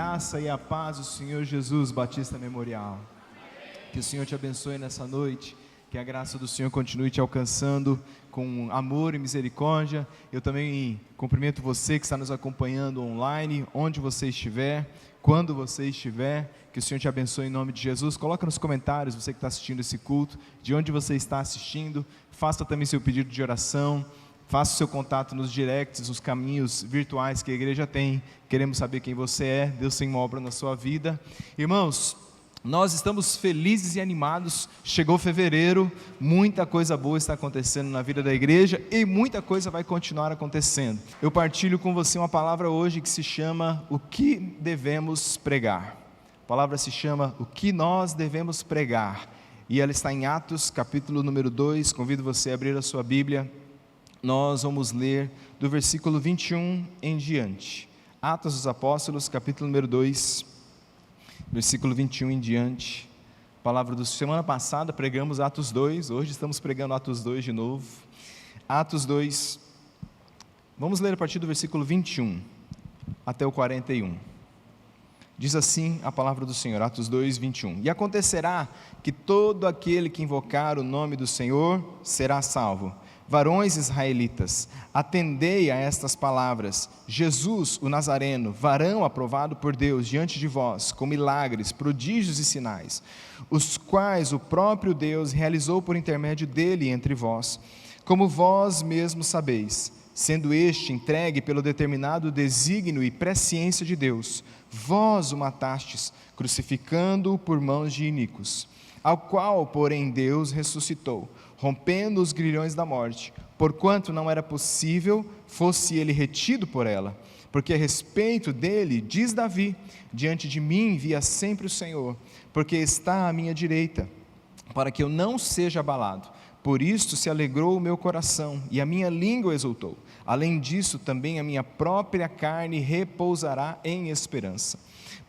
graça e a paz do Senhor Jesus Batista Memorial. Que o Senhor te abençoe nessa noite, que a graça do Senhor continue te alcançando com amor e misericórdia. Eu também cumprimento você que está nos acompanhando online, onde você estiver, quando você estiver, que o Senhor te abençoe em nome de Jesus. Coloca nos comentários, você que está assistindo esse culto, de onde você está assistindo, faça também seu pedido de oração, faça o seu contato nos directs, nos caminhos virtuais que a igreja tem. Queremos saber quem você é. Deus tem uma obra na sua vida. Irmãos, nós estamos felizes e animados. Chegou fevereiro, muita coisa boa está acontecendo na vida da igreja e muita coisa vai continuar acontecendo. Eu partilho com você uma palavra hoje que se chama O que devemos pregar. A palavra se chama O que nós devemos pregar, e ela está em Atos capítulo número 2. Convido você a abrir a sua Bíblia. Nós vamos ler do versículo 21 em diante. Atos dos Apóstolos, capítulo número 2, versículo 21 em diante. Palavra do semana passada pregamos Atos 2, hoje estamos pregando Atos 2 de novo. Atos 2, vamos ler a partir do versículo 21 até o 41. Diz assim a palavra do Senhor, Atos 2, 21. E acontecerá que todo aquele que invocar o nome do Senhor será salvo. Varões israelitas, atendei a estas palavras. Jesus, o Nazareno, varão aprovado por Deus diante de vós, com milagres, prodígios e sinais, os quais o próprio Deus realizou por intermédio dele entre vós, como vós mesmos sabeis, sendo este entregue pelo determinado desígnio e presciência de Deus, vós o matastes, crucificando-o por mãos de iníquos, ao qual, porém, Deus ressuscitou, rompendo os grilhões da morte, porquanto não era possível fosse ele retido por ela, porque a respeito dele, diz Davi, diante de mim via sempre o Senhor, porque está à minha direita, para que eu não seja abalado. Por isto se alegrou o meu coração, e a minha língua exultou. Além disso, também a minha própria carne repousará em esperança.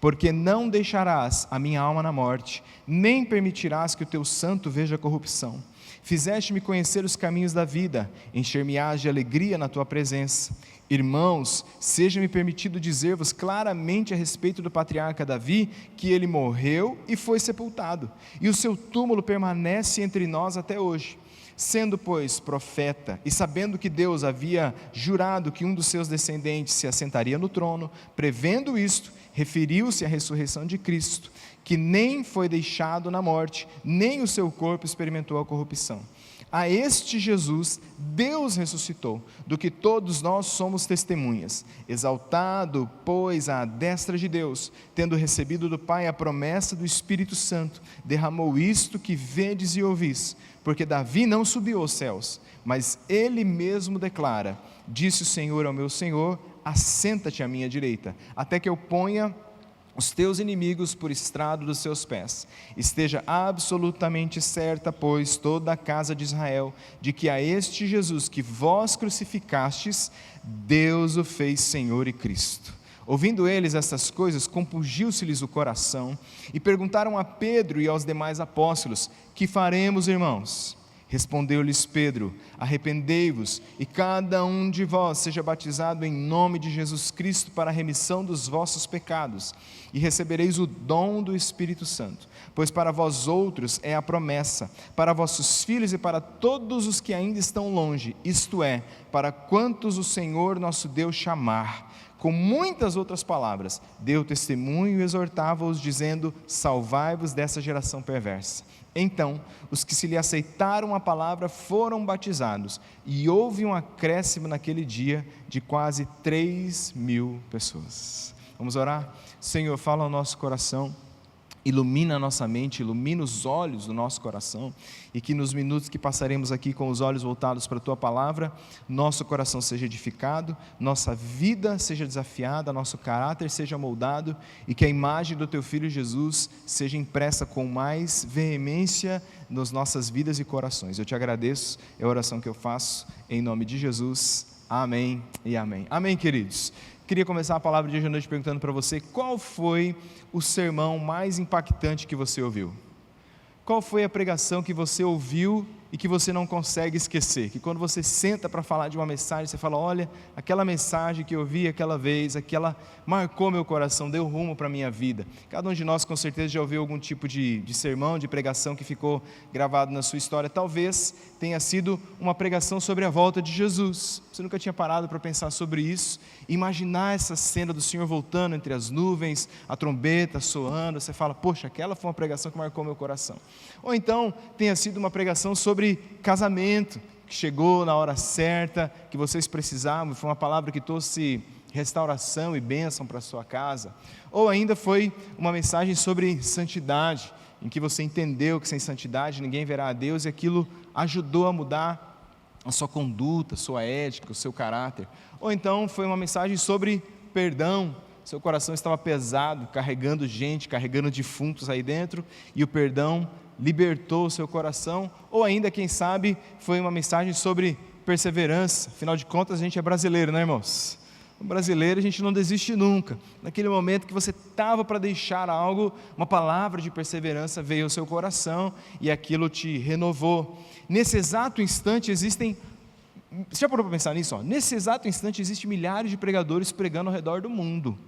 Porque não deixarás a minha alma na morte, nem permitirás que o teu santo veja corrupção. Fizeste-me conhecer os caminhos da vida, encher-me-ás de alegria na tua presença. Irmãos, seja-me permitido dizer-vos claramente a respeito do patriarca Davi, que ele morreu e foi sepultado, e o seu túmulo permanece entre nós até hoje. Sendo, pois, profeta, e sabendo que Deus havia jurado que um dos seus descendentes se assentaria no trono, prevendo isto, referiu-se à ressurreição de Cristo, que nem foi deixado na morte, nem o seu corpo experimentou a corrupção. A este Jesus, Deus ressuscitou, do que todos nós somos testemunhas. Exaltado, pois, à destra de Deus, tendo recebido do Pai a promessa do Espírito Santo, derramou isto que vedes e ouvis, porque Davi não subiu aos céus, mas ele mesmo declara: disse o Senhor ao meu Senhor, assenta-te à minha direita, até que eu ponha os teus inimigos por estrado dos seus pés. Esteja absolutamente certa, pois, toda a casa de Israel, de que a este Jesus que vós crucificastes, Deus o fez Senhor e Cristo. Ouvindo eles estas coisas, compungiu-se-lhes o coração, e perguntaram a Pedro e aos demais apóstolos: que faremos, irmãos? Respondeu-lhes Pedro: arrependei-vos, e cada um de vós seja batizado em nome de Jesus Cristo para a remissão dos vossos pecados, e recebereis o dom do Espírito Santo, pois para vós outros é a promessa, para vossos filhos e para todos os que ainda estão longe, isto é, para quantos o Senhor nosso Deus chamar. Com muitas outras palavras, deu testemunho e exortava-os, dizendo: salvai-vos dessa geração perversa. Então, os que se lhe aceitaram a palavra foram batizados, e houve um acréscimo naquele dia de quase 3.000 pessoas. Vamos orar? Senhor, fala ao nosso coração, ilumina a nossa mente, ilumina os olhos do nosso coração, e que nos minutos que passaremos aqui com os olhos voltados para a Tua Palavra, nosso coração seja edificado, nossa vida seja desafiada, nosso caráter seja moldado, e que a imagem do Teu Filho Jesus seja impressa com mais veemência nas nossas vidas e corações. Eu Te agradeço, é a oração que eu faço, em nome de Jesus, amém e amém. Amém, queridos. Queria começar a palavra de hoje à noite perguntando para você: qual foi o sermão mais impactante que você ouviu? Qual foi a pregação que você ouviu e que você não consegue esquecer, que quando você senta para falar de uma mensagem, você fala, olha, aquela mensagem que eu vi aquela vez, aquela marcou meu coração, deu rumo para a minha vida. Cada um de nós com certeza já ouviu algum tipo de sermão, de pregação que ficou gravado na sua história. Talvez tenha sido uma pregação sobre a volta de Jesus. Você nunca tinha parado para pensar sobre isso, imaginar essa cena do Senhor voltando entre as nuvens, a trombeta soando, você fala, poxa, aquela foi uma pregação que marcou meu coração. Ou então tenha sido uma pregação sobre casamento, que chegou na hora certa, que vocês precisavam, foi uma palavra que trouxe restauração e bênção para a sua casa. Ou ainda foi uma mensagem sobre santidade, em que você entendeu que sem santidade ninguém verá a Deus, e aquilo ajudou a mudar a sua conduta, a sua ética, o seu caráter. Ou então foi uma mensagem sobre perdão, seu coração estava pesado, carregando gente, carregando defuntos aí dentro, e o perdão libertou o seu coração. Ou ainda, quem sabe, foi uma mensagem sobre perseverança. Afinal de contas, a gente é brasileiro, né, irmãos? O brasileiro, a gente não desiste nunca. Naquele momento que você estava para deixar algo, uma palavra de perseverança veio ao seu coração e aquilo te renovou. Nesse exato instante existem, você já parou para pensar nisso? Nesse exato instante existem milhares de pregadores pregando ao redor do mundo.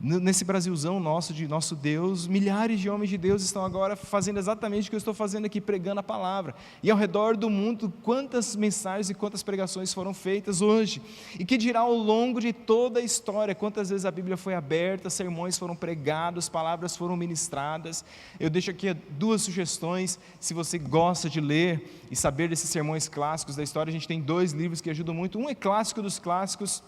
Nesse Brasilzão nosso, de nosso Deus, milhares de homens de Deus estão agora fazendo exatamente o que eu estou fazendo aqui, pregando a palavra. E ao redor do mundo, quantas mensagens e quantas pregações foram feitas hoje. E que dirá ao longo de toda a história, quantas vezes a Bíblia foi aberta, sermões foram pregados, palavras foram ministradas. Eu deixo aqui 2 sugestões, se você gosta de ler e saber desses sermões clássicos da história, a gente tem 2 livros que ajudam muito. Um é clássico dos clássicos,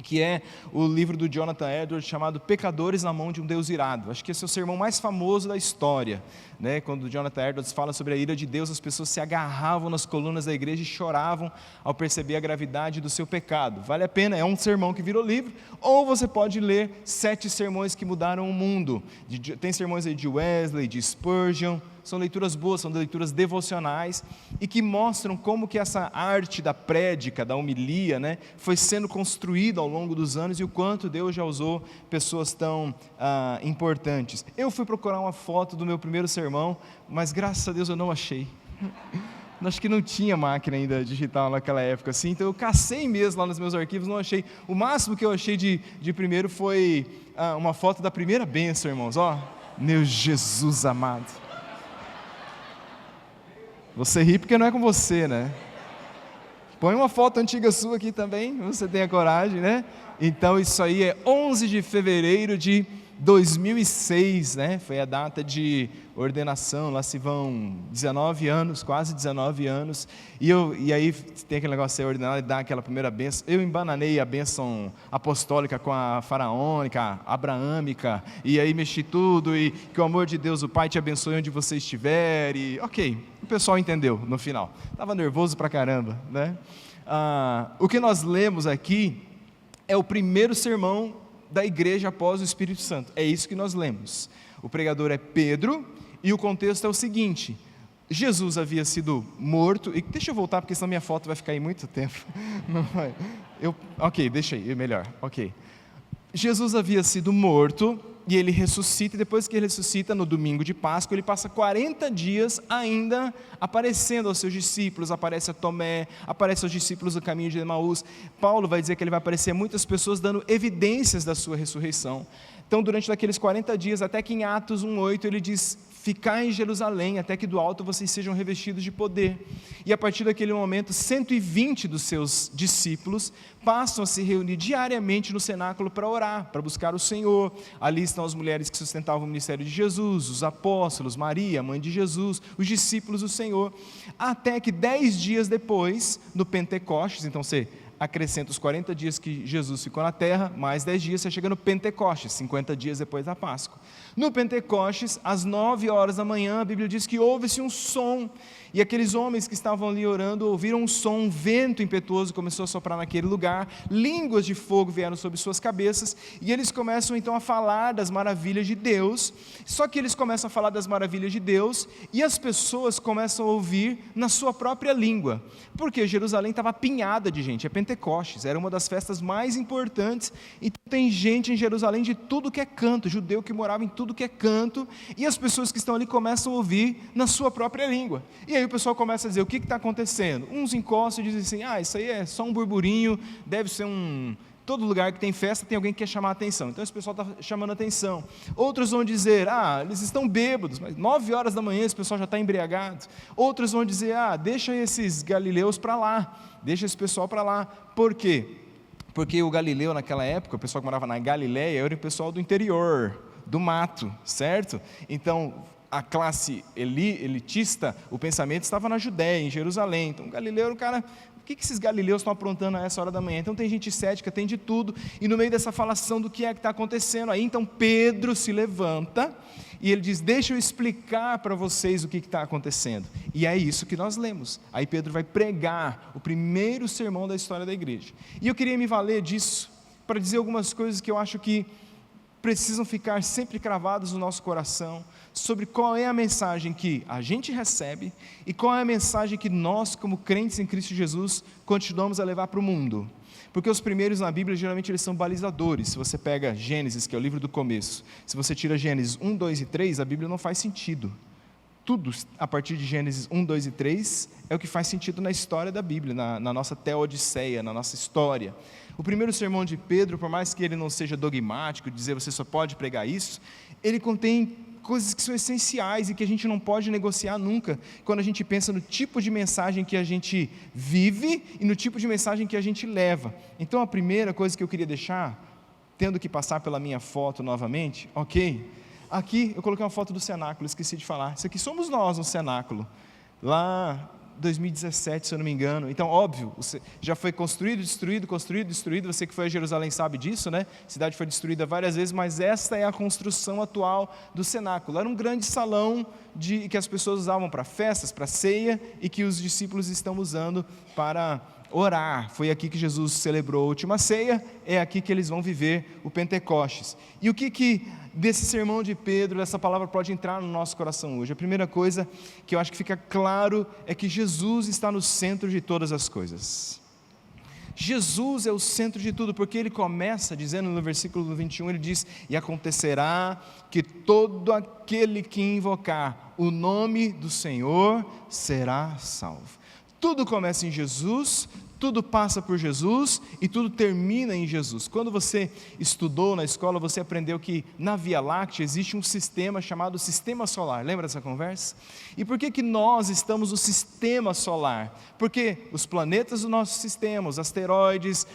que é o livro do Jonathan Edwards, chamado Pecadores na Mão de um Deus Irado. Acho que esse é o sermão mais famoso da história, né? Quando o Jonathan Edwards fala sobre a ira de Deus, as pessoas se agarravam nas colunas da igreja e choravam ao perceber a gravidade do seu pecado. Vale a pena, é um sermão que virou livro. Ou você pode ler 7 sermões que mudaram o mundo. Tem sermões aí de Wesley, de Spurgeon. São leituras boas, são leituras devocionais e que mostram como que essa arte da prédica, da homilia, né, foi sendo construída ao longo dos anos e o quanto Deus já usou pessoas tão importantes. Eu fui procurar uma foto do meu primeiro sermão, mas graças a Deus eu não achei. Acho que não tinha máquina ainda digital naquela época, assim, então eu cacei mesmo lá nos meus arquivos, não achei. O máximo que eu achei de primeiro foi uma foto da primeira bênção, irmãos. Ó, meu Jesus amado. Você ri porque não é com você, né? Põe uma foto antiga sua aqui também, você tem a coragem, né? Então isso aí é 11 de fevereiro de 2006, né? Foi a data de ordenação, lá se vão 19 anos, quase 19 anos, e aí tem aquele negócio de ser ordenado e dar aquela primeira bênção. Eu embananei a bênção apostólica com a faraônica, a abraâmica, e aí mexi tudo, e que o amor de Deus, o Pai, te abençoe onde você estiver, e ok, o pessoal entendeu no final. Estava nervoso pra caramba, né? O que nós lemos aqui é o primeiro sermão da igreja após o Espírito Santo, é isso que nós lemos. O pregador é Pedro, e o contexto é o seguinte: Jesus havia sido morto, e deixa eu voltar porque senão minha foto vai ficar aí muito tempo, não vai? Ok, deixa aí, melhor, ok. Jesus havia sido morto, e ele ressuscita, e depois que ele ressuscita, no domingo de Páscoa, ele passa 40 dias ainda aparecendo aos seus discípulos, aparece a Tomé, aparece aos discípulos do caminho de Emaús. Paulo vai dizer que ele vai aparecer a muitas pessoas dando evidências da sua ressurreição. Então, durante aqueles 40 dias, até que em Atos 1:8 ele diz: ficai em Jerusalém, até que do alto vocês sejam revestidos de poder. E a partir daquele momento, 120 dos seus discípulos passam a se reunir diariamente no cenáculo para orar, para buscar o Senhor. Ali estão as mulheres que sustentavam o ministério de Jesus, os apóstolos, Maria, mãe de Jesus, os discípulos do Senhor. Até que 10 dias depois, no Pentecostes, então você acrescenta os 40 dias que Jesus ficou na terra, mais 10 dias, você chega no Pentecostes, 50 dias depois da Páscoa. No Pentecostes, às 9 horas da manhã, a Bíblia diz que houve-se um som, e aqueles homens que estavam ali orando, ouviram um som, um vento impetuoso começou a soprar naquele lugar, línguas de fogo vieram sobre suas cabeças, e eles começam então a falar das maravilhas de Deus. Só que eles começam a falar das maravilhas de Deus, e as pessoas começam a ouvir na sua própria língua, porque Jerusalém estava apinhada de gente. É Pentecostes, era uma das festas mais importantes. Então tem gente em Jerusalém de tudo que é canto, judeu que morava em tudo que é canto, e as pessoas que estão ali começam a ouvir na sua própria língua. E aí o pessoal começa a dizer: o que está acontecendo? Uns encostam e dizem assim: isso aí é só um burburinho, deve ser todo lugar que tem festa tem alguém que quer chamar a atenção, então esse pessoal está chamando a atenção. Outros vão dizer: eles estão bêbados, mas 9 horas da manhã esse pessoal já está embriagado. Outros vão dizer: deixa esses galileus para lá, deixa esse pessoal para lá. Por quê? Porque o galileu naquela época, o pessoal que morava na Galileia, era o pessoal do interior, do mato, certo? Então a classe elitista, o pensamento estava na Judéia, em Jerusalém. Então o galileu era o cara: o que esses galileus estão aprontando a essa hora da manhã? Então tem gente cética, tem de tudo, e no meio dessa falação do que é que está acontecendo, aí então Pedro se levanta, e ele diz: deixa eu explicar para vocês o que está acontecendo. E é isso que nós lemos. Aí Pedro vai pregar o primeiro sermão da história da igreja, e eu queria me valer disso, para dizer algumas coisas que eu acho que precisam ficar sempre cravadas no nosso coração, sobre qual é a mensagem que a gente recebe, e qual é a mensagem que nós, como crentes em Cristo Jesus, continuamos a levar para o mundo. Porque os primeiros na Bíblia, geralmente eles são balizadores. Se você pega Gênesis, que é o livro do começo, se você tira Gênesis 1, 2 e 3, a Bíblia não faz sentido. Tudo a partir de Gênesis 1, 2 e 3 é o que faz sentido na história da Bíblia, na nossa teodiceia, na nossa história. O primeiro sermão de Pedro, por mais que ele não seja dogmático, dizer você só pode pregar isso, ele contém coisas que são essenciais e que a gente não pode negociar nunca, quando a gente pensa no tipo de mensagem que a gente vive e no tipo de mensagem que a gente leva. Então a primeira coisa que eu queria deixar, tendo que passar pela minha foto novamente, ok? Aqui eu coloquei uma foto do cenáculo, esqueci de falar. Isso aqui somos nós no cenáculo, lá 2017, se eu não me engano. Então, óbvio, já foi construído, destruído, você que foi a Jerusalém sabe disso, né? A cidade foi destruída várias vezes, mas esta é a construção atual do cenáculo. Era um grande salão que as pessoas usavam para festas, para ceia, e que os discípulos estão usando para orar. Foi aqui que Jesus celebrou a última ceia, é aqui que eles vão viver o Pentecostes. E o que desse sermão de Pedro, dessa palavra pode entrar no nosso coração hoje? A primeira coisa que eu acho que fica claro é que Jesus está no centro de todas as coisas. Jesus é o centro de tudo, porque ele começa dizendo no versículo 21, ele diz: e acontecerá que todo aquele que invocar o nome do Senhor será salvo. Tudo começa em Jesus, tudo passa por Jesus e tudo termina em Jesus. Quando você estudou na escola, você aprendeu que na Via Láctea existe um sistema chamado Sistema Solar. Lembra dessa conversa? E por que nós estamos no Sistema Solar? Porque os planetas do nosso sistema, os asteroides,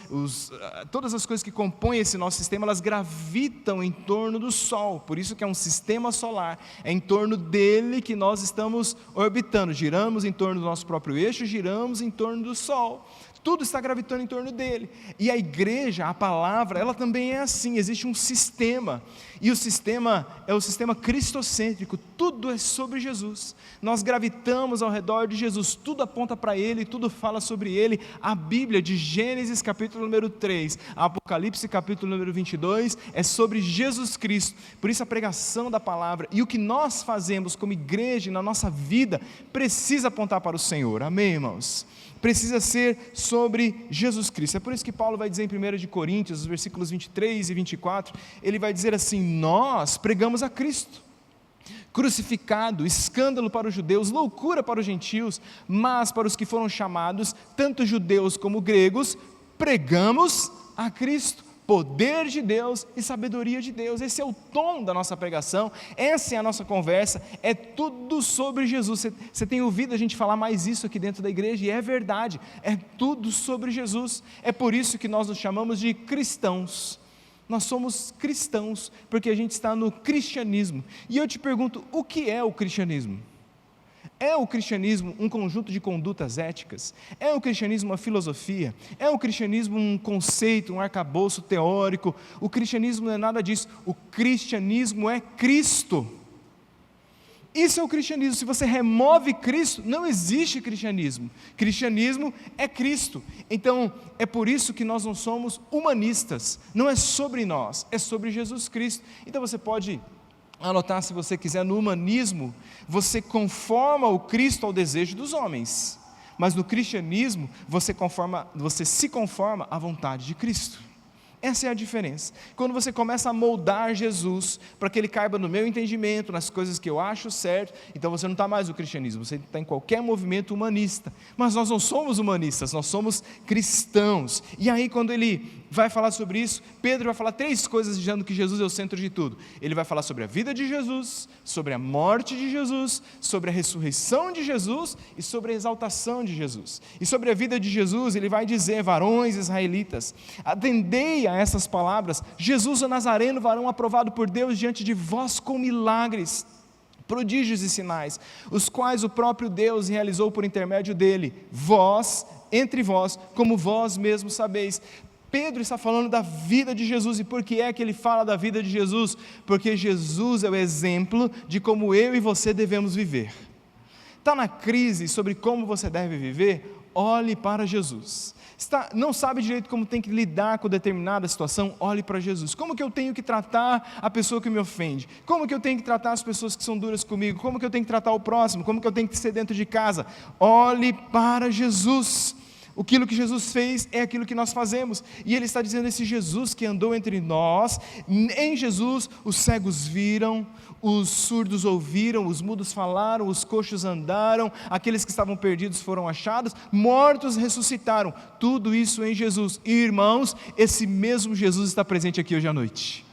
todas as coisas que compõem esse nosso sistema, elas gravitam em torno do Sol. Por isso que é um Sistema Solar. É em torno dele que nós estamos orbitando. Giramos em torno do nosso próprio eixo, giramos em torno do Sol. Tudo está gravitando em torno dele. E a igreja, a palavra, ela também é assim. Existe um sistema. E o sistema é o sistema cristocêntrico. Tudo é sobre Jesus. Nós gravitamos ao redor de Jesus. Tudo aponta para Ele, tudo fala sobre Ele. A Bíblia, de Gênesis capítulo número 3, a Apocalipse capítulo número 22, é sobre Jesus Cristo. Por isso a pregação da palavra e o que nós fazemos como igreja na nossa vida precisa apontar para o Senhor. Amém, irmãos? Precisa ser sobre Jesus Cristo. É por isso que Paulo vai dizer em 1 Coríntios, os versículos 23 e 24, ele vai dizer assim: nós pregamos a Cristo, crucificado, escândalo para os judeus, loucura para os gentios, mas para os que foram chamados, tanto judeus como gregos, pregamos a Cristo, poder de Deus e sabedoria de Deus. Esse é o tom da nossa pregação, essa é a nossa conversa, é tudo sobre Jesus. Você tem ouvido a gente falar mais isso aqui dentro da igreja, e é verdade, é tudo sobre Jesus. É por isso que nós nos chamamos de cristãos. Nós somos cristãos, porque a gente está no cristianismo. E eu te pergunto, o que é o cristianismo? É o cristianismo um conjunto de condutas éticas? É o cristianismo uma filosofia? É o cristianismo um conceito, um arcabouço teórico? O cristianismo não é nada disso. O cristianismo é Cristo. Isso é o cristianismo. Se você remove Cristo, não existe cristianismo. Cristianismo é Cristo. Então, é por isso que nós não somos humanistas. Não é sobre nós, é sobre Jesus Cristo. Então você pode anotar, se você quiser, no humanismo, você conforma o Cristo ao desejo dos homens, mas no cristianismo você se conforma à vontade de Cristo. Essa é a diferença. Quando você começa a moldar Jesus para que ele caiba no meu entendimento, nas coisas que eu acho certo, então você não está mais no cristianismo, você está em qualquer movimento humanista. Mas nós não somos humanistas, nós somos cristãos. E aí quando ele vai falar sobre isso, Pedro vai falar 3 coisas dizendo que Jesus é o centro de tudo. Ele vai falar sobre a vida de Jesus, sobre a morte de Jesus, sobre a ressurreição de Jesus e sobre a exaltação de Jesus. E sobre a vida de Jesus ele vai dizer: varões israelitas, atendei a essas palavras, Jesus o Nazareno, varão aprovado por Deus diante de vós com milagres, prodígios e sinais, os quais o próprio Deus realizou por intermédio dele, entre vós, como vós mesmos sabeis. Pedro está falando da vida de Jesus. E por que é que ele fala da vida de Jesus? Porque Jesus é o exemplo de como eu e você devemos viver. Está na crise sobre como você deve viver? Olhe para Jesus. Não sabe direito como tem que lidar com determinada situação? Olhe para Jesus. Como que eu tenho que tratar a pessoa que me ofende? Como que eu tenho que tratar as pessoas que são duras comigo? Como que eu tenho que tratar o próximo? Como que eu tenho que ser dentro de casa? Olhe para Jesus. Aquilo que Jesus fez é aquilo que nós fazemos, e Ele está dizendo: esse Jesus que andou entre nós, em Jesus os cegos viram, os surdos ouviram, os mudos falaram, os coxos andaram, aqueles que estavam perdidos foram achados, mortos ressuscitaram, tudo isso em Jesus. E irmãos, esse mesmo Jesus está presente aqui hoje à noite,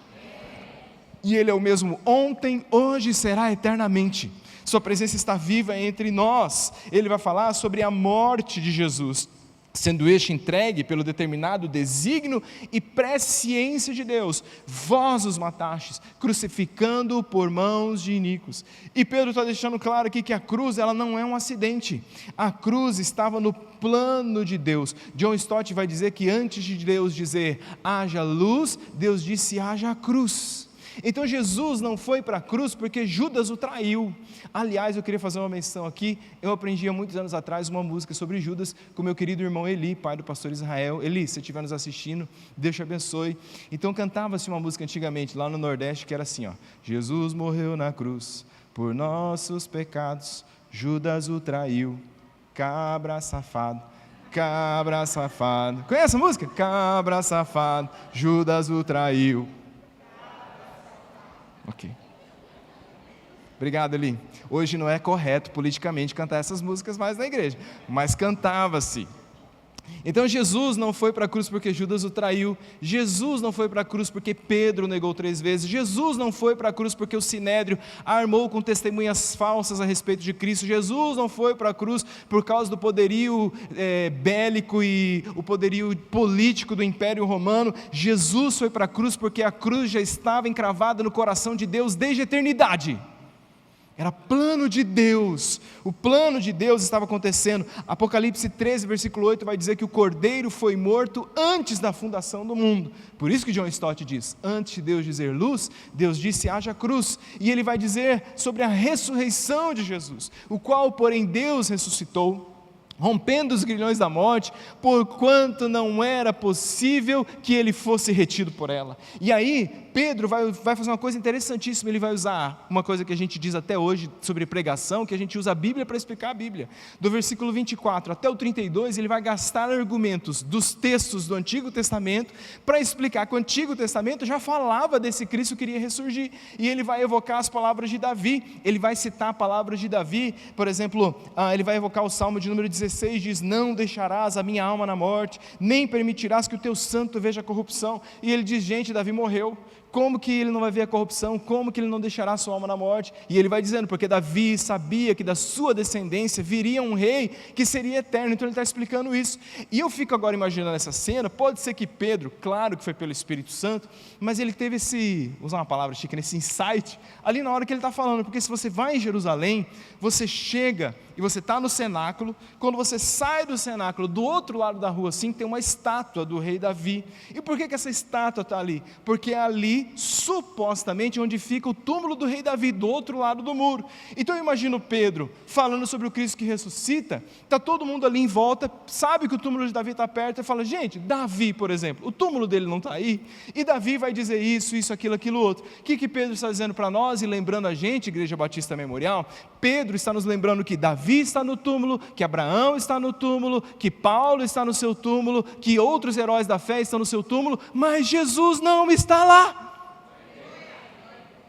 e Ele é o mesmo ontem, hoje e será eternamente. Sua presença está viva entre nós. Ele vai falar sobre a morte de Jesus, sendo este entregue pelo determinado desígnio e presciência de Deus, vós os matastes, crucificando-o por mãos de iníquos. E Pedro está deixando claro aqui que a cruz, ela não é um acidente, a cruz estava no plano de Deus. John Stott vai dizer que antes de Deus dizer haja luz, Deus disse haja cruz. Então Jesus não foi para a cruz porque Judas o traiu. Aliás, eu queria fazer uma menção aqui. Eu aprendi há muitos anos atrás uma música sobre Judas com meu querido irmão Eli, pai do pastor Israel. Eli, se você estiver nos assistindo, Deus te abençoe. Então cantava-se uma música antigamente lá no Nordeste que era assim, ó: Jesus morreu na cruz por nossos pecados, Judas o traiu, cabra safado. Cabra safado. Conhece a música? Cabra safado, Judas o traiu. Ok. Obrigado, Eli. Hoje não é correto politicamente cantar essas músicas mais na igreja, mas cantava-se. Então Jesus não foi para a cruz porque Judas o traiu, Jesus não foi para a cruz porque Pedro negou 3 vezes, Jesus não foi para a cruz porque o Sinédrio armou com testemunhas falsas a respeito de Cristo, Jesus não foi para a cruz por causa do poderio bélico e o poderio político do Império Romano. Jesus foi para a cruz porque a cruz já estava encravada no coração de Deus desde a eternidade. Era plano de Deus, o plano de Deus estava acontecendo. Apocalipse 13, versículo 8 vai dizer que o Cordeiro foi morto antes da fundação do mundo. Por isso que John Stott diz, antes de Deus dizer luz, Deus disse haja cruz. E ele vai dizer sobre a ressurreição de Jesus, o qual porém Deus ressuscitou, rompendo os grilhões da morte, porquanto não era possível que ele fosse retido por ela. E aí Pedro vai fazer uma coisa interessantíssima. Ele vai usar uma coisa que a gente diz até hoje sobre pregação, que a gente usa a Bíblia para explicar a Bíblia. Do versículo 24 até o 32, ele vai gastar argumentos dos textos do Antigo Testamento para explicar que o Antigo Testamento já falava desse Cristo que iria ressurgir, e ele vai evocar as palavras de Davi. Ele vai citar palavras de Davi, por exemplo, ele vai evocar o Salmo de número 16, diz: não deixarás a minha alma na morte, nem permitirás que o teu santo veja a corrupção. E ele diz: gente, Davi morreu, como que ele não vai ver a corrupção? Como que ele não deixará a sua alma na morte? E ele vai dizendo, porque Davi sabia que da sua descendência viria um rei que seria eterno. Então ele está explicando isso. E eu fico agora imaginando essa cena. Pode ser que Pedro, claro que foi pelo Espírito Santo, mas ele teve usar uma palavra chique, esse insight, ali na hora que ele está falando. Porque se você vai em Jerusalém, você chega e você está no cenáculo. Quando você sai do cenáculo, do outro lado da rua assim, tem uma estátua do rei Davi. E por que essa estátua está ali? Porque ali ali, supostamente, onde fica o túmulo do rei Davi, do outro lado do muro. Então eu imagino Pedro falando sobre o Cristo que ressuscita, está todo mundo ali em volta, sabe que o túmulo de Davi está perto, e fala, gente, Davi, por exemplo, o túmulo dele não está aí, e Davi vai dizer isso, aquilo, outro. O que Pedro está dizendo para nós, e lembrando a gente, Igreja Batista Memorial? Pedro está nos lembrando que Davi está no túmulo, que Abraão está no túmulo, que Paulo está no seu túmulo, que outros heróis da fé estão no seu túmulo, mas Jesus não está lá.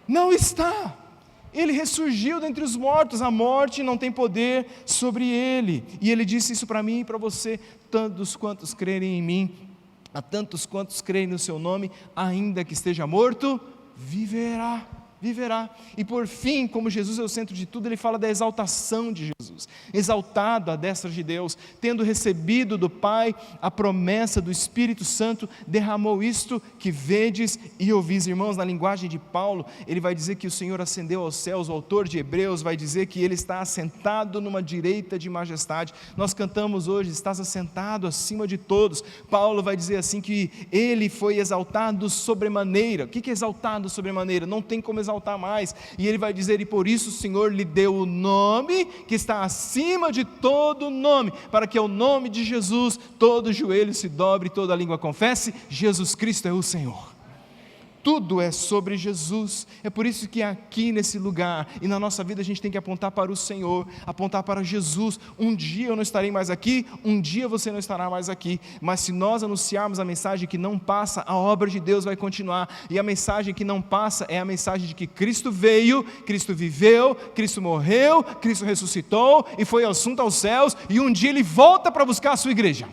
Não está. Ele ressurgiu dentre os mortos, a morte não tem poder sobre ele. E ele disse isso para mim e para você: tantos quantos crerem em mim, a tantos quantos creem no seu nome, ainda que esteja morto, viverá. E por fim, como Jesus é o centro de tudo, ele fala da exaltação de Jesus, exaltado à destra de Deus, tendo recebido do Pai a promessa do Espírito Santo, derramou isto que vedes e ouvis. Irmãos, na linguagem de Paulo, ele vai dizer que o Senhor ascendeu aos céus. O autor de Hebreus vai dizer que ele está assentado numa direita de majestade. Nós cantamos hoje, estás assentado acima de todos. Paulo vai dizer assim que ele foi exaltado sobremaneira. O que é exaltado sobremaneira? Não tem como exaltar mais, e ele vai dizer, e por isso o Senhor lhe deu o nome que está acima de todo nome, para que ao nome de Jesus todo joelho se dobre e toda língua confesse: Jesus Cristo é o Senhor. Tudo é sobre Jesus. É por isso que aqui nesse lugar e na nossa vida a gente tem que apontar para o Senhor, apontar para Jesus. Um dia eu não estarei mais aqui, um dia você não estará mais aqui, mas se nós anunciarmos a mensagem que não passa, a obra de Deus vai continuar. E a mensagem que não passa é a mensagem de que Cristo veio, Cristo viveu, Cristo morreu, Cristo ressuscitou e foi assunto aos céus, e um dia Ele volta para buscar a sua igreja.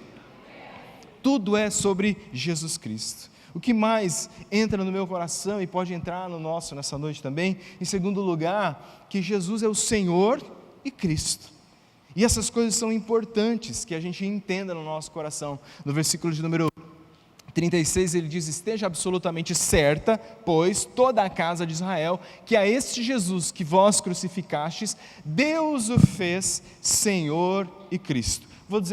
Tudo é sobre Jesus Cristo. O que mais entra no meu coração e pode entrar no nosso nessa noite também? Em segundo lugar, que Jesus é o Senhor e Cristo. E essas coisas são importantes que a gente entenda no nosso coração. No versículo de número 36 ele diz: esteja absolutamente certa, pois, toda a casa de Israel, que a este Jesus que vós crucificastes, Deus o fez Senhor e Cristo. Vou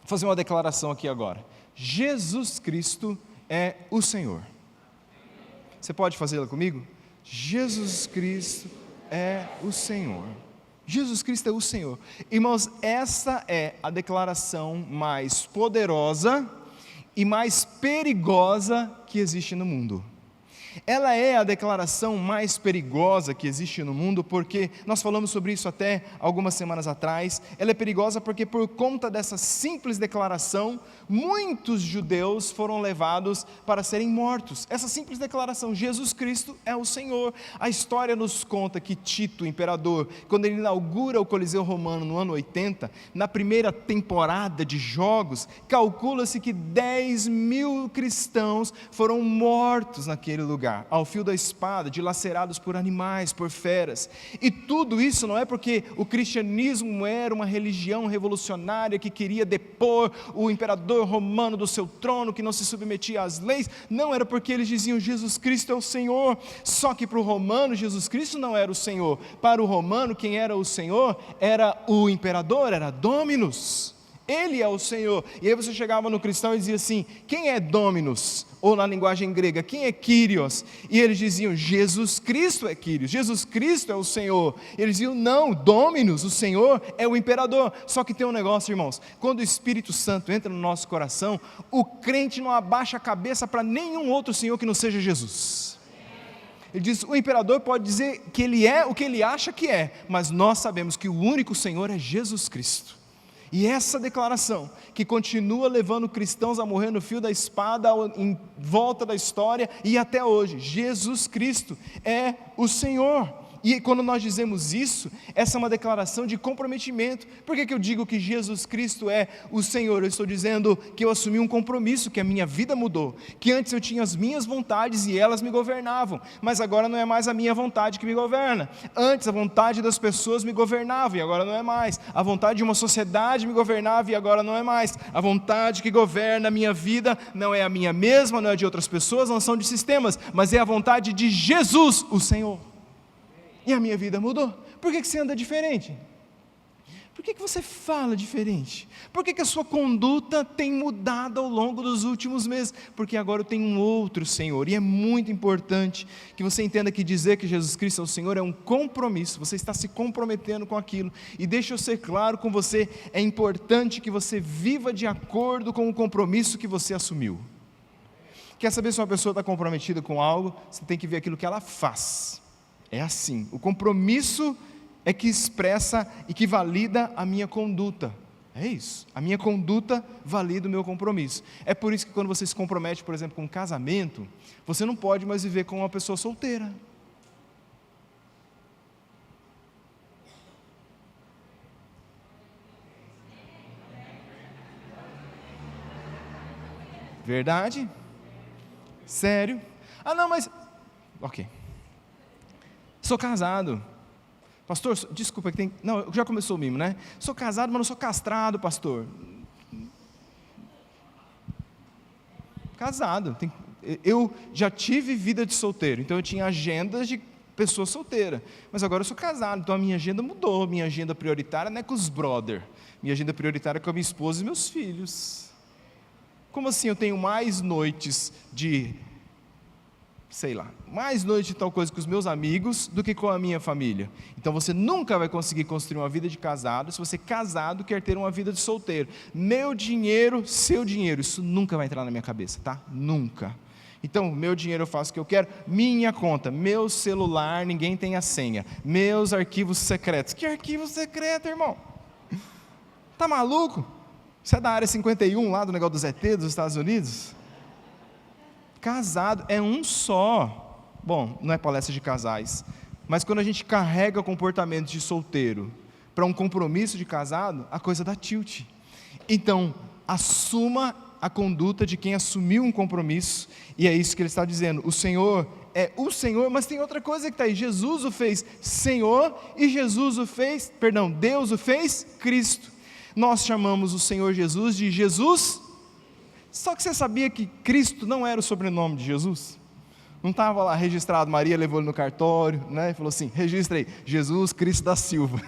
fazer uma declaração aqui agora. Jesus Cristo é o Senhor. Você pode fazê-la comigo? Jesus Cristo é o Senhor. Jesus Cristo é o Senhor. Irmãos, essa é a declaração mais poderosa e mais perigosa que existe no mundo. Ela é a declaração mais perigosa que existe no mundo, porque nós falamos sobre isso até algumas semanas atrás. Ela é perigosa porque, por conta dessa simples declaração, muitos judeus foram levados para serem mortos. Essa simples declaração: Jesus Cristo é o Senhor. A história nos conta que Tito, o imperador, quando ele inaugura o Coliseu Romano no ano 80, na primeira temporada de jogos, calcula-se que 10.000 cristãos foram mortos naquele lugar, ao fio da espada, dilacerados por animais, por feras. E tudo isso não é porque o cristianismo era uma religião revolucionária que queria depor o imperador romano do seu trono, que não se submetia às leis. Não, era porque eles diziam: Jesus Cristo é o Senhor. Só que para o romano, Jesus Cristo não era o Senhor. Para o romano, quem era o Senhor era o imperador, era Dominus. Ele é o Senhor. E aí você chegava no cristão e dizia assim: quem é Dominus? Ou na linguagem grega, quem é Kyrios? E eles diziam: Jesus Cristo é Kyrios, Jesus Cristo é o Senhor. E eles diziam: não, Dominus, o Senhor é o imperador. Só que tem um negócio, irmãos: quando o Espírito Santo entra no nosso coração, o crente não abaixa a cabeça para nenhum outro Senhor que não seja Jesus. Ele diz: o imperador pode dizer que ele é o que ele acha que é, mas nós sabemos que o único Senhor é Jesus Cristo. E essa declaração, que continua levando cristãos a morrer no fio da espada, em volta da história e até hoje: Jesus Cristo é o Senhor. E quando nós dizemos isso, essa é uma declaração de comprometimento. Por que eu digo que Jesus Cristo é o Senhor? Eu estou dizendo que eu assumi um compromisso, que a minha vida mudou, que antes eu tinha as minhas vontades e elas me governavam, mas agora não é mais a minha vontade que me governa. Antes a vontade das pessoas me governava e agora não é mais. A vontade de uma sociedade me governava e agora não é mais. A vontade que governa a minha vida não é a minha mesma, não é de outras pessoas, não são de sistemas, mas é a vontade de Jesus, o Senhor. E a minha vida mudou. Por que você anda diferente? Por que você fala diferente? Por que a sua conduta tem mudado ao longo dos últimos meses? Porque agora eu tenho um outro Senhor, e é muito importante que você entenda que dizer que Jesus Cristo é o Senhor é um compromisso, você está se comprometendo com aquilo, e deixa eu ser claro com você, é importante que você viva de acordo com o compromisso que você assumiu. Quer saber se uma pessoa está comprometida com algo? Você tem que ver aquilo que ela faz. É assim, o compromisso é que expressa e que valida a minha conduta. É isso, a minha conduta valida o meu compromisso. É por isso que quando você se compromete, por exemplo, com um casamento, você não pode mais viver com uma pessoa solteira. Verdade? Sério? Ah não, mas... Ok. Sou casado. Pastor, desculpa, que tem... Não, já começou o mimo, né? Sou casado, mas não sou castrado, pastor. Casado. Eu já tive vida de solteiro, então eu tinha agendas de pessoa solteira. Mas agora eu sou casado, então a minha agenda mudou. Minha agenda prioritária não é com os brother. Minha agenda prioritária é com a minha esposa e meus filhos. Como assim eu tenho mais noites de... sei lá, mais noite de tal coisa com os meus amigos do que com a minha família? Então você nunca vai conseguir construir uma vida de casado se você casado quer ter uma vida de solteiro. Meu dinheiro, seu dinheiro, isso nunca vai entrar na minha cabeça, tá? Nunca. Então, meu dinheiro eu faço o que eu quero, minha conta, meu celular, ninguém tem a senha, meus arquivos secretos. Que arquivo secreto, irmão? Tá maluco? Você é da área 51 lá do negócio dos ET dos Estados Unidos? Casado é um só. Bom, não é palestra de casais, mas quando a gente carrega comportamento de solteiro para um compromisso de casado, a coisa dá tilt. Então, assuma a conduta de quem assumiu um compromisso, e é isso que ele está dizendo. O Senhor é o Senhor, mas tem outra coisa que está aí. Jesus o fez Senhor, e Deus o fez Cristo. Nós chamamos o Senhor Jesus de Jesus. Só que você sabia que Cristo não era o sobrenome de Jesus? Não estava lá registrado, Maria levou ele no cartório, né? E falou assim, registra aí, Jesus Cristo da Silva.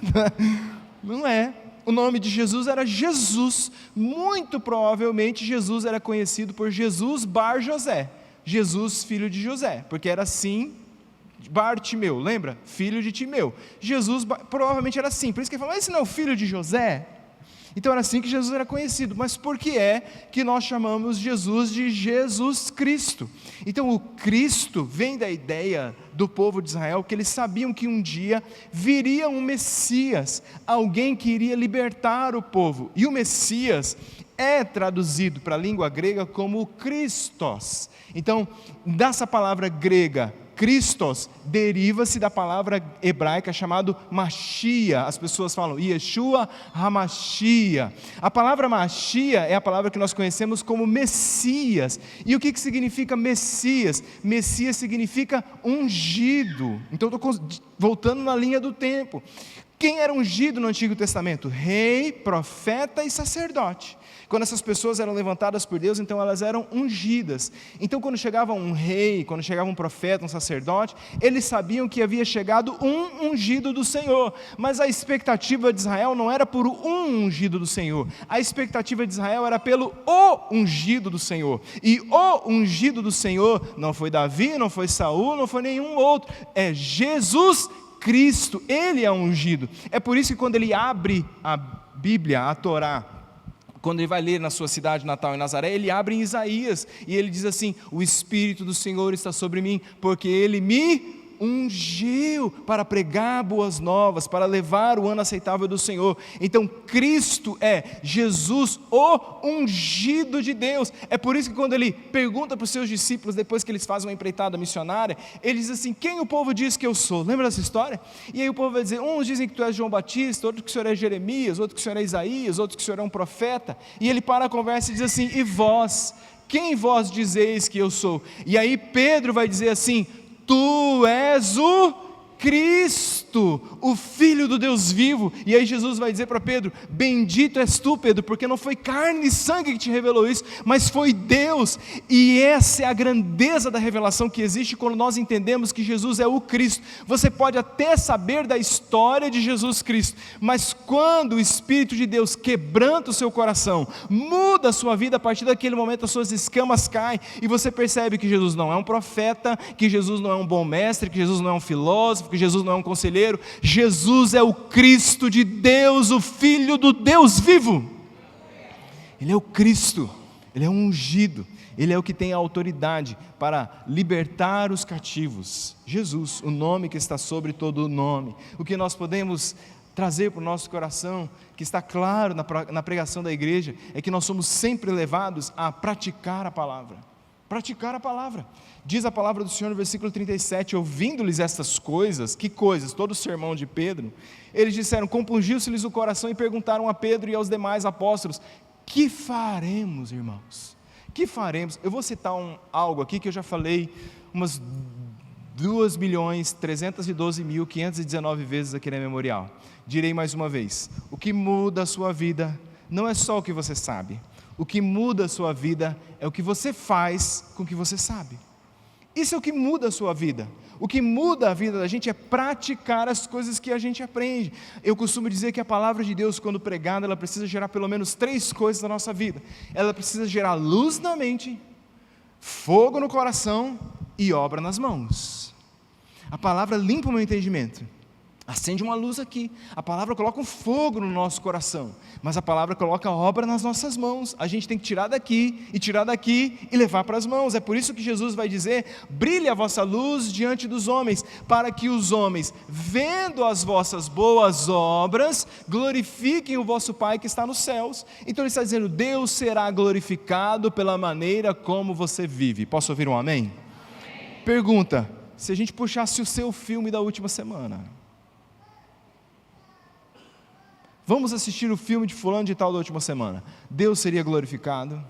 Não é. O nome de Jesus era Jesus. Muito provavelmente Jesus era conhecido por Jesus Bar José, Jesus filho de José, porque era assim, Bartimeu, lembra? Filho de Timeu. Jesus provavelmente era assim, por isso que ele falou, mas esse não é o filho de José? Então era assim que Jesus era conhecido. Mas por que é que nós chamamos Jesus de Jesus Cristo? Então o Cristo vem da ideia do povo de Israel, que eles sabiam que um dia viria um Messias, alguém que iria libertar o povo, e o Messias é traduzido para a língua grega como Christos. Então dessa palavra grega Christos deriva-se da palavra hebraica chamada Machia. As pessoas falam Yeshua HaMashia. A palavra Machia é a palavra que nós conhecemos como Messias. E o que significa Messias? Messias significa ungido. Então estou voltando na linha do tempo. Quem era ungido no Antigo Testamento? Rei, profeta e sacerdote. Quando essas pessoas eram levantadas por Deus, então elas eram ungidas. Então quando chegava um rei, quando chegava um profeta, um sacerdote, eles sabiam que havia chegado um ungido do Senhor. Mas a expectativa de Israel não era por um ungido do Senhor. A expectativa de Israel era pelo o ungido do Senhor. E o ungido do Senhor não foi Davi, não foi Saul, não foi nenhum outro. É Jesus Cristo, Ele é ungido. É por isso que quando ele abre a Bíblia, a Torá, quando ele vai ler na sua cidade natal em Nazaré, ele abre em Isaías, e ele diz assim, o Espírito do Senhor está sobre mim, porque Ele me ungiu para pregar boas novas, para levar o ano aceitável do Senhor. Então Cristo é Jesus, o ungido de Deus. É por isso que quando ele pergunta para os seus discípulos, depois que eles fazem uma empreitada missionária, ele diz assim, quem o povo diz que eu sou? Lembra dessa história? E aí o povo vai dizer, uns dizem que tu és João Batista, outros que o Senhor é Jeremias, outros que o Senhor é Isaías, outros que o Senhor é um profeta. E ele para a conversa e diz assim, e vós? Quem vós dizeis que eu sou? E aí Pedro vai dizer assim, Tu és o Cristo. Cristo, o Filho do Deus vivo. E aí Jesus vai dizer para Pedro: bendito és tu, Pedro, porque não foi carne e sangue que te revelou isso, mas foi Deus. E essa é a grandeza da revelação que existe quando nós entendemos que Jesus é o Cristo. Você pode até saber da história de Jesus Cristo, mas quando o Espírito de Deus quebranta o seu coração, muda a sua vida, a partir daquele momento as suas escamas caem, e você percebe que Jesus não é um profeta, que Jesus não é um bom mestre, que Jesus não é um filósofo, que Jesus não é um conselheiro. Jesus é o Cristo de Deus, o Filho do Deus vivo. Ele é o Cristo, Ele é o ungido, Ele é o que tem a autoridade para libertar os cativos. Jesus, o nome que está sobre todo o nome. O que nós podemos trazer para o nosso coração, que está claro na pregação da igreja, é que nós somos sempre levados a praticar a palavra. Praticar a palavra. Diz a palavra do Senhor no versículo 37, ouvindo-lhes estas coisas, que coisas? Todo o sermão de Pedro, eles disseram, compungiu-se-lhes o coração e perguntaram a Pedro e aos demais apóstolos: que faremos, irmãos? Que faremos? Eu vou citar algo aqui que eu já falei umas 2.312.519 vezes aqui na Memorial. Direi mais uma vez: o que muda a sua vida não é só o que você sabe. O que muda a sua vida é o que você faz com o que você sabe. Isso é o que muda a sua vida. O que muda a vida da gente é praticar as coisas que a gente aprende. Eu costumo dizer que a palavra de Deus, quando pregada, ela precisa gerar pelo menos 3 coisas na nossa vida. Ela precisa gerar luz na mente, fogo no coração e obra nas mãos. A palavra limpa o meu entendimento, acende uma luz aqui. A palavra coloca um fogo no nosso coração, mas a palavra coloca a obra nas nossas mãos. A gente tem que tirar daqui e levar para as mãos. É por isso que Jesus vai dizer: brilhe a vossa luz diante dos homens, para que os homens, vendo as vossas boas obras, glorifiquem o vosso Pai que está nos céus. Então ele está dizendo: Deus será glorificado pela maneira como você vive. Posso ouvir um amém? Amém. Pergunta: se a gente puxasse o seu filme da última semana, vamos assistir o filme de fulano de tal da última semana, Deus seria glorificado?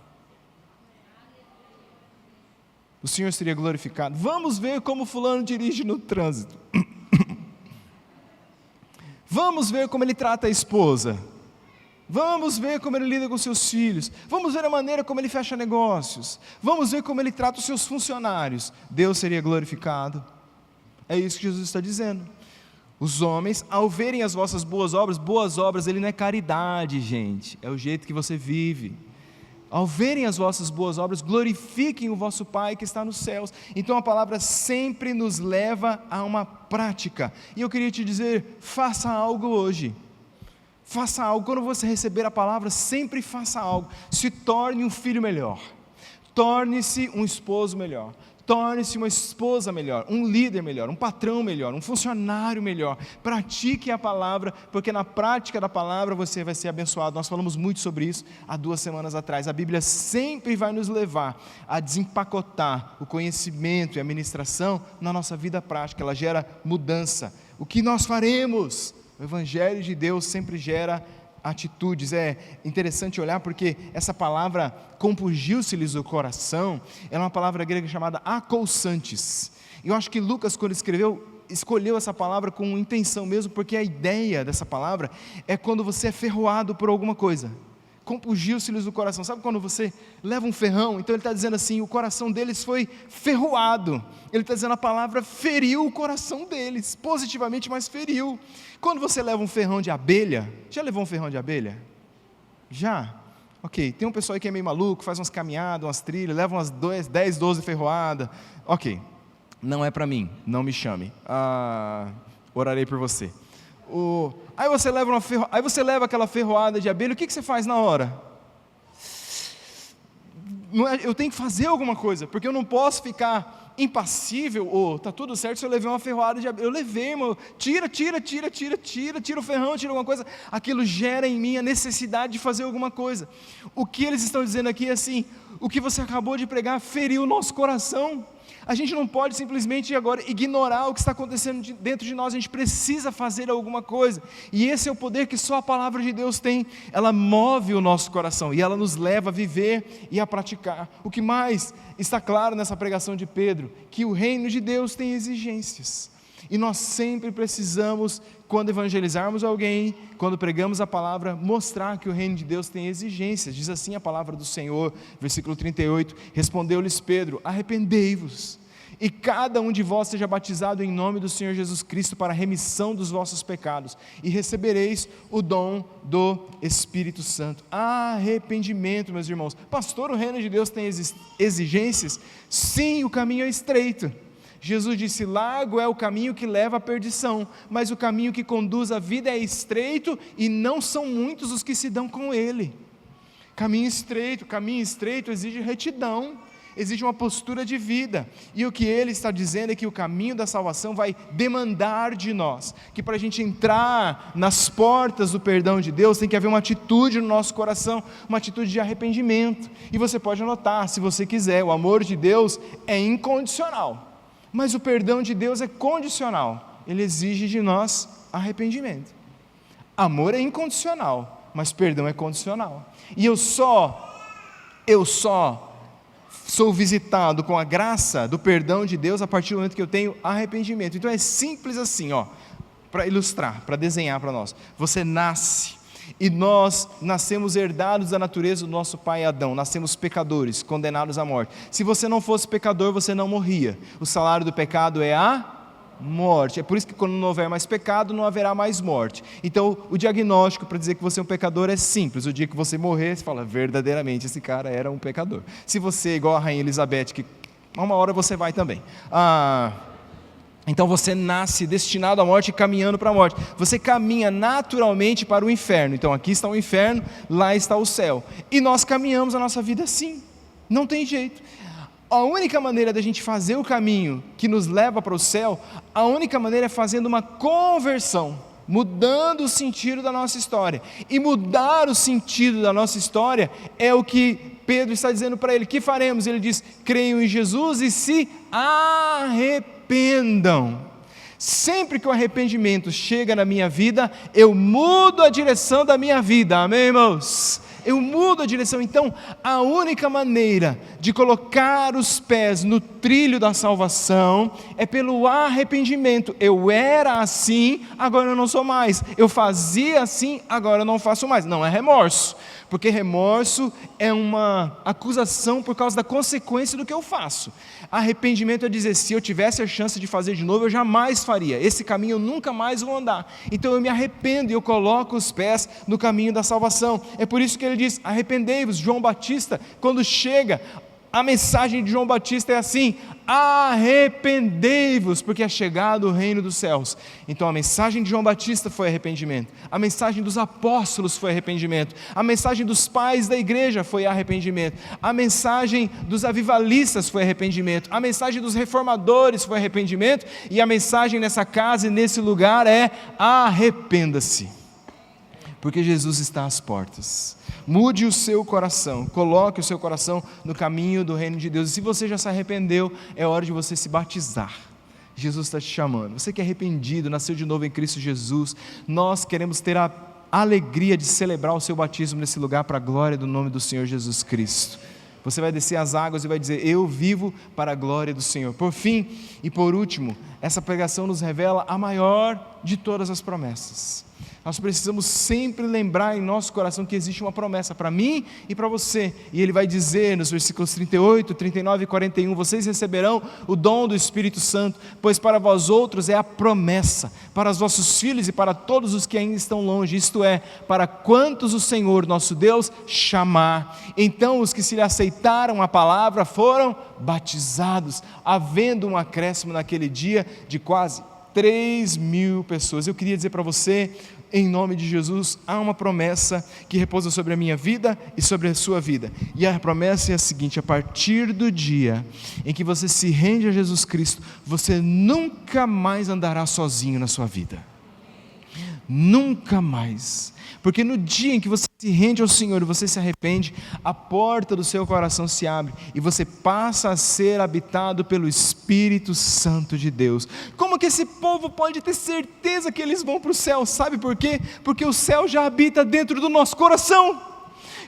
O Senhor seria glorificado? Vamos ver como fulano dirige no trânsito. Vamos ver como ele trata a esposa. Vamos ver como ele lida com seus filhos. Vamos ver a maneira como ele fecha negócios. Vamos ver como ele trata os seus funcionários. Deus seria glorificado? É isso que Jesus está dizendo. Os homens, ao verem as vossas boas obras, ele não é caridade, gente, é o jeito que você vive. Ao verem as vossas boas obras, glorifiquem o vosso Pai que está nos céus. Então a palavra sempre nos leva a uma prática. E eu queria te dizer: faça algo hoje. Faça algo. Quando você receber a palavra, sempre faça algo. Se torne um filho melhor. Torne-se um esposo melhor. Torne-se uma esposa melhor, um líder melhor, um patrão melhor, um funcionário melhor. Pratique a palavra, porque na prática da palavra você vai ser abençoado. Nós falamos muito sobre isso há 2 semanas atrás. A Bíblia sempre vai nos levar a desempacotar o conhecimento e a ministração na nossa vida prática. Ela gera mudança. O que nós faremos? O Evangelho de Deus sempre gera atitudes. É interessante olhar porque essa palavra compungiu-se-lhes o coração, é uma palavra grega chamada akousantes. Eu acho que Lucas, quando escolheu essa palavra com intenção mesmo, porque a ideia dessa palavra é quando você é ferroado por alguma coisa. Compungiu-se-lhes o coração. Sabe quando você leva um ferrão? Então ele está dizendo assim: o coração deles foi ferroado. Ele está dizendo: a palavra feriu o coração deles, positivamente, mas feriu. Quando você leva um ferrão de abelha, já levou um ferrão de abelha? Já? Ok, tem um pessoal aí que é meio maluco, faz umas caminhadas, umas trilhas, leva umas 10, 12 ferroadas. Ok, não é para mim, não me chame. Orarei por você. Aí você leva aquela ferroada de abelha, o que você faz na hora? Eu tenho que fazer alguma coisa, porque eu não posso ficar impassível. Está tudo certo se eu levei uma ferroada de abelha. Eu levei, irmão. Tira o ferrão, tira alguma coisa. Aquilo gera em mim a necessidade de fazer alguma coisa. O que eles estão dizendo aqui é assim: o que você acabou de pregar feriu o nosso coração. A gente não pode simplesmente agora ignorar o que está acontecendo dentro de nós. A gente precisa fazer alguma coisa, e esse é o poder que só a palavra de Deus tem. Ela move o nosso coração, e ela nos leva a viver e a praticar. O que mais está claro nessa pregação de Pedro? Que o reino de Deus tem exigências. E nós sempre precisamos, quando evangelizarmos alguém, quando pregamos a palavra, mostrar que o reino de Deus tem exigências. Diz assim a palavra do Senhor, versículo 38, respondeu-lhes Pedro: arrependei-vos, e cada um de vós seja batizado em nome do Senhor Jesus Cristo para a remissão dos vossos pecados, e recebereis o dom do Espírito Santo. Arrependimento, meus irmãos. Pastor, o reino de Deus tem exigências? Sim, o caminho é estreito. Jesus disse: largo é o caminho que leva à perdição, mas o caminho que conduz à vida é estreito, e não são muitos os que se dão com ele. Caminho estreito exige retidão, exige uma postura de vida, e o que ele está dizendo é que o caminho da salvação vai demandar de nós, que para a gente entrar nas portas do perdão de Deus, tem que haver uma atitude no nosso coração, uma atitude de arrependimento. E você pode anotar, se você quiser, o amor de Deus é incondicional, mas o perdão de Deus é condicional, ele exige de nós arrependimento. Amor é incondicional, mas perdão é condicional, e eu só sou visitado com a graça do perdão de Deus a partir do momento que eu tenho arrependimento. Então é simples assim, para ilustrar, para desenhar para nós. Você nasce, e nós nascemos herdados da natureza do nosso pai Adão, nascemos pecadores, condenados à morte. Se você não fosse pecador, você não morria. O salário do pecado é a morte. É por isso que quando não houver mais pecado, não haverá mais morte. Então o diagnóstico para dizer que você é um pecador é simples. O dia que você morrer, você fala: verdadeiramente esse cara era um pecador. Se você é igual a rainha Elizabeth, que uma hora você vai também, então você nasce destinado à morte e caminhando para a morte. Você caminha naturalmente para o inferno. Então aqui está o inferno, lá está o céu, e nós caminhamos a nossa vida assim, não tem jeito. A única maneira da gente fazer o caminho que nos leva para o céu, a única maneira é fazendo uma conversão, mudando o sentido da nossa história. E mudar o sentido da nossa história é o que Pedro está dizendo para ele: que faremos? Ele diz: creiam em Jesus e se arrependam. Sempre que o arrependimento chega na minha vida, eu mudo a direção da minha vida, amém, irmãos? Eu mudo a direção. Então a única maneira de colocar os pés no trilho da salvação é pelo arrependimento. Eu era assim, agora eu não sou mais. Eu fazia assim, agora eu não faço mais. Não é remorso, porque remorso é uma acusação por causa da consequência do que eu faço. Arrependimento é dizer: se eu tivesse a chance de fazer de novo, eu jamais faria, esse caminho eu nunca mais vou andar. Então eu me arrependo e eu coloco os pés no caminho da salvação. É por isso que ele diz: arrependei-vos. João Batista, quando chega, a mensagem de João Batista é assim: arrependei-vos, porque é chegado o reino dos céus. Então a mensagem de João Batista foi arrependimento, a mensagem dos apóstolos foi arrependimento, a mensagem dos pais da igreja foi arrependimento, a mensagem dos avivalistas foi arrependimento, a mensagem dos reformadores foi arrependimento, e a mensagem nessa casa e nesse lugar é: arrependa-se, porque Jesus está às portas. Mude o seu coração, coloque o seu coração no caminho do reino de Deus. E se você já se arrependeu, é hora de você se batizar. Jesus está te chamando. Você que é arrependido, nasceu de novo em Cristo Jesus, nós queremos ter a alegria de celebrar o seu batismo nesse lugar para a glória do nome do Senhor Jesus Cristo. Você vai descer as águas e vai dizer: eu vivo para a glória do Senhor. Por fim e por último, essa pregação nos revela a maior de todas as promessas. Nós precisamos sempre lembrar em nosso coração que existe uma promessa para mim e para você, e ele vai dizer nos versículos 38, 39 e 41, vocês receberão o dom do Espírito Santo, pois para vós outros é a promessa, para os vossos filhos e para todos os que ainda estão longe, isto é, para quantos o Senhor nosso Deus chamar. Então os que se lhe aceitaram a palavra foram batizados, havendo um acréscimo naquele dia de quase 3.000 pessoas. Eu queria dizer para você, em nome de Jesus, há uma promessa que repousa sobre a minha vida e sobre a sua vida, e a promessa é a seguinte: a partir do dia em que você se rende a Jesus Cristo, você nunca mais andará sozinho na sua vida, nunca mais, porque no dia em que você se rende ao Senhor e você se arrepende, a porta do seu coração se abre e você passa a ser habitado pelo Espírito Santo de Deus. Como que esse povo pode ter certeza que eles vão para o céu? Sabe por quê? Porque o céu já habita dentro do nosso coração.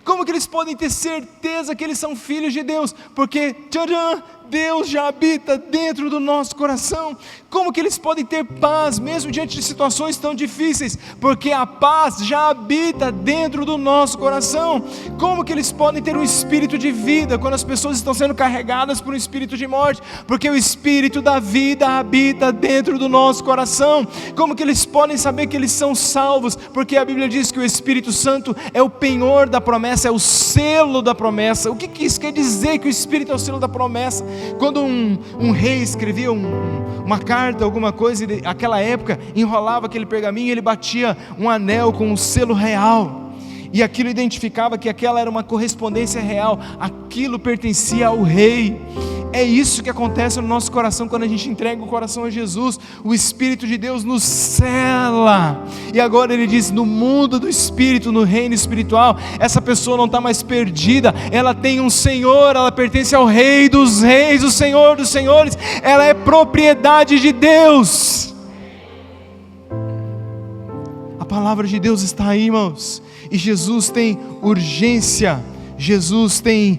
Como que eles podem ter certeza que eles são filhos de Deus? Porque, tcharam, Deus já habita dentro do nosso coração. Como que eles podem ter paz mesmo diante de situações tão difíceis? Porque a paz já habita dentro do nosso coração. Como que eles podem ter um espírito de vida quando as pessoas estão sendo carregadas por um espírito de morte? Porque o espírito da vida habita dentro do nosso coração. Como que eles podem saber que eles são salvos? Porque a Bíblia diz que o Espírito Santo é o penhor da promessa, é o selo da promessa. O que isso quer dizer, que o Espírito é o selo da promessa? Quando um rei escrevia uma carta, alguma coisa, ele, naquela época, enrolava aquele pergaminho, ele batia um anel com um selo real, e aquilo identificava que aquela era uma correspondência real, aquilo pertencia ao rei. É isso que acontece no nosso coração quando a gente entrega o coração a Jesus. O Espírito de Deus nos sela. E agora ele diz, no mundo do Espírito, no reino espiritual, essa pessoa não está mais perdida, ela tem um Senhor, ela pertence ao Rei dos Reis, o Senhor dos Senhores, ela é propriedade de Deus. A palavra de Deus está aí, irmãos, e Jesus tem urgência, Jesus tem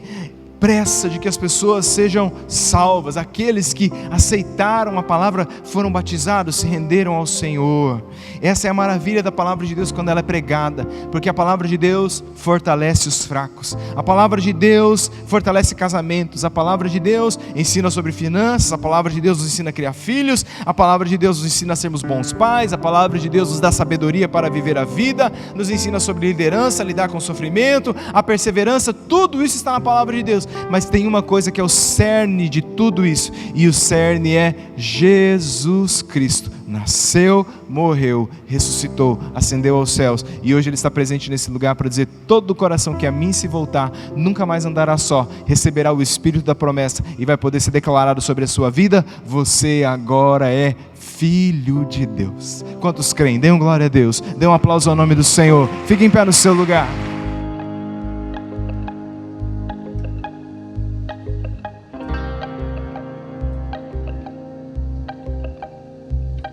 pressa de que as pessoas sejam salvas. Aqueles que aceitaram a palavra, foram batizados, se renderam ao Senhor. Essa é a maravilha da palavra de Deus quando ela é pregada, porque a palavra de Deus fortalece os fracos, a palavra de Deus fortalece casamentos, a palavra de Deus ensina sobre finanças, a palavra de Deus nos ensina a criar filhos, a palavra de Deus nos ensina a sermos bons pais, a palavra de Deus nos dá sabedoria para viver a vida, nos ensina sobre liderança, lidar com o sofrimento, a perseverança. Tudo isso está na palavra de Deus. Mas tem uma coisa que é o cerne de tudo isso, e o cerne é Jesus Cristo. Nasceu, morreu, ressuscitou, ascendeu aos céus, e hoje Ele está presente nesse lugar para dizer: todo o coração que a mim se voltar, nunca mais andará só, receberá o Espírito da promessa, e vai poder ser declarado sobre a sua vida: você agora é filho de Deus. Quantos creem? Dêem glória a Deus, dê um aplauso ao nome do Senhor, fique em pé no seu lugar.